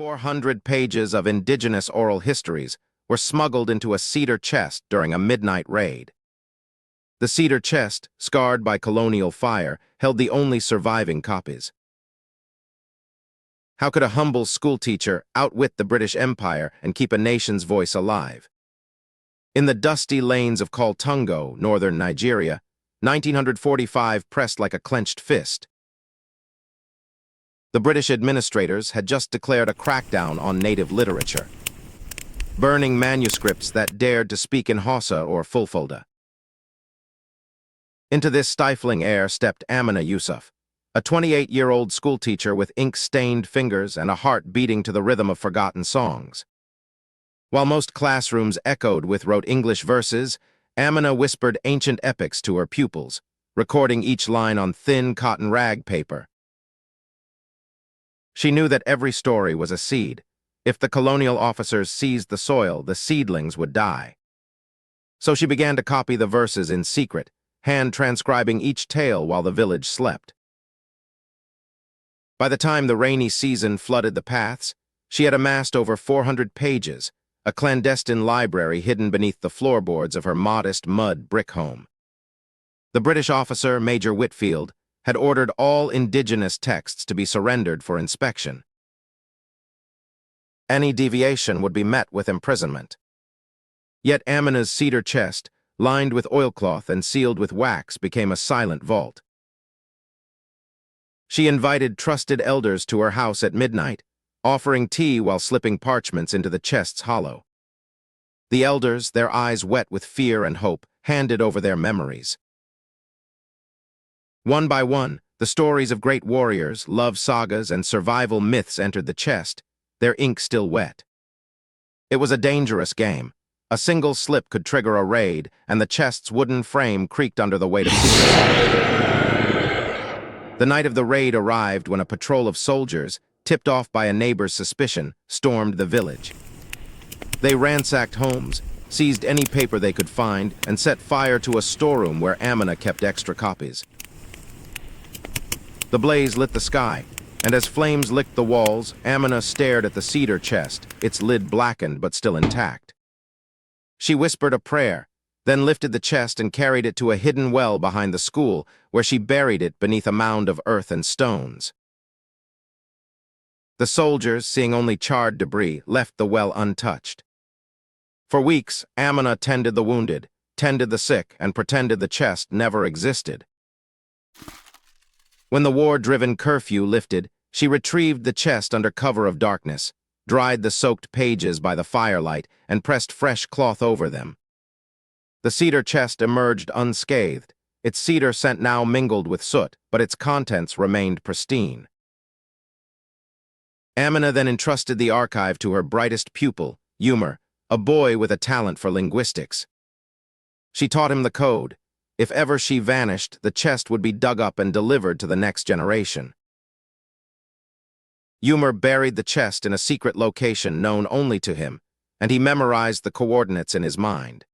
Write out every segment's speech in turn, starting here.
400 pages of indigenous oral histories were smuggled into a cedar chest during a midnight raid. The cedar chest, scarred by colonial fire, held the only surviving copies. How could a humble schoolteacher outwit the British Empire and keep a nation's voice alive? In the dusty lanes of Kaltungo, northern Nigeria, 1945 pressed like a clenched fist. The British administrators had just declared a crackdown on native literature, burning manuscripts that dared to speak in Hausa or Fulfulde. Into this stifling air stepped Amina Yusuf, a 28-year-old schoolteacher with ink-stained fingers and a heart beating to the rhythm of forgotten songs. While most classrooms echoed with rote English verses, Amina whispered ancient epics to her pupils, recording each line on thin cotton rag paper. She knew that every story was a seed. If the colonial officers seized the soil, the seedlings would die. So she began to copy the verses in secret, hand-transcribing each tale while the village slept. By the time the rainy season flooded the paths, she had amassed over 400 pages, a clandestine library hidden beneath the floorboards of her modest mud brick home. The British officer, Major Whitfield, had ordered all indigenous texts to be surrendered for inspection. Any deviation would be met with imprisonment. Yet Amina's cedar chest, lined with oilcloth and sealed with wax, became a silent vault. She invited trusted elders to her house at midnight, offering tea while slipping parchments into the chest's hollow. The elders, their eyes wet with fear and hope, handed over their memories. One by one, the stories of great warriors, love sagas, and survival myths entered the chest, their ink still wet. It was a dangerous game. A single slip could trigger a raid, and the chest's wooden frame creaked under the weight of secrecy. The night of the raid arrived when a patrol of soldiers, tipped off by a neighbor's suspicion, stormed the village. They ransacked homes, seized any paper they could find, and set fire to a storeroom where Amina kept extra copies. The blaze lit the sky, and as flames licked the walls, Amina stared at the cedar chest, its lid blackened but still intact. She whispered a prayer, then lifted the chest and carried it to a hidden well behind the school, where she buried it beneath a mound of earth and stones. The soldiers, seeing only charred debris, left the well untouched. For weeks, Amina tended the wounded, tended the sick, and pretended the chest never existed. When the war-driven curfew lifted, she retrieved the chest under cover of darkness, dried the soaked pages by the firelight, and pressed fresh cloth over them. The cedar chest emerged unscathed, its cedar scent now mingled with soot, but its contents remained pristine. Amina then entrusted the archive to her brightest pupil, Umar, a boy with a talent for linguistics. She taught him the code. If ever she vanished, the chest would be dug up and delivered to the next generation. Umar buried the chest in a secret location known only to him, and he memorized the coordinates in his mind.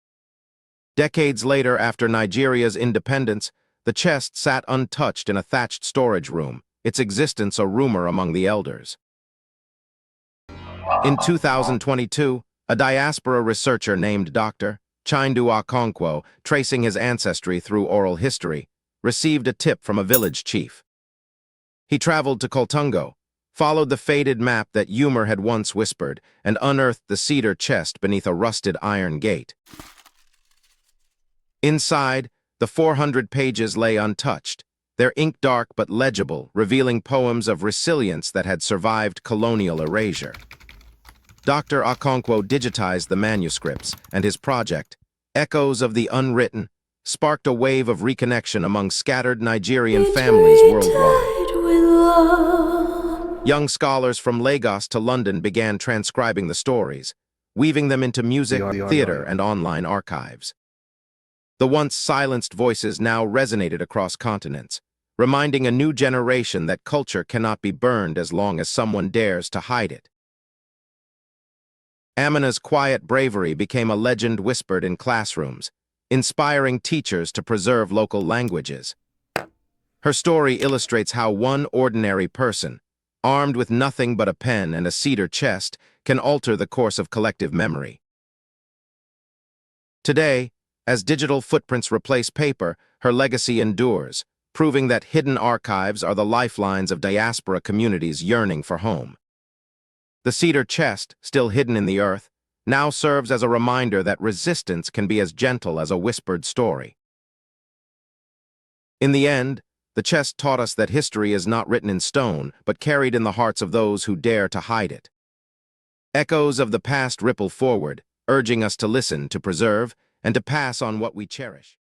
Decades later, after Nigeria's independence, the chest sat untouched in a thatched storage room, its existence a rumor among the elders. In 2022, a diaspora researcher named Dr. Chindu Okonkwo, tracing his ancestry through oral history, received a tip from a village chief. He traveled to Kaltungo, followed the faded map that Umar had once whispered, and unearthed the cedar chest beneath a rusted iron gate. Inside, the 400 pages lay untouched, their ink dark but legible, revealing poems of resilience that had survived colonial erasure. Dr. Okonkwo digitized the manuscripts, and his project, Echoes of the Unwritten, sparked a wave of reconnection among scattered Nigerian families worldwide. Young scholars from Lagos to London began transcribing the stories, weaving them into music, theater, and online archives. The once silenced voices now resonated across continents, reminding a new generation that culture cannot be burned as long as someone dares to hide it. Amina's quiet bravery became a legend whispered in classrooms, inspiring teachers to preserve local languages. Her story illustrates how one ordinary person, armed with nothing but a pen and a cedar chest, can alter the course of collective memory. Today, as digital footprints replace paper, her legacy endures, proving that hidden archives are the lifelines of diaspora communities yearning for home. The cedar chest, still hidden in the earth, now serves as a reminder that resistance can be as gentle as a whispered story. In the end, the chest taught us that history is not written in stone, but carried in the hearts of those who dare to hide it. Echoes of the past ripple forward, urging us to listen, to preserve, and to pass on what we cherish.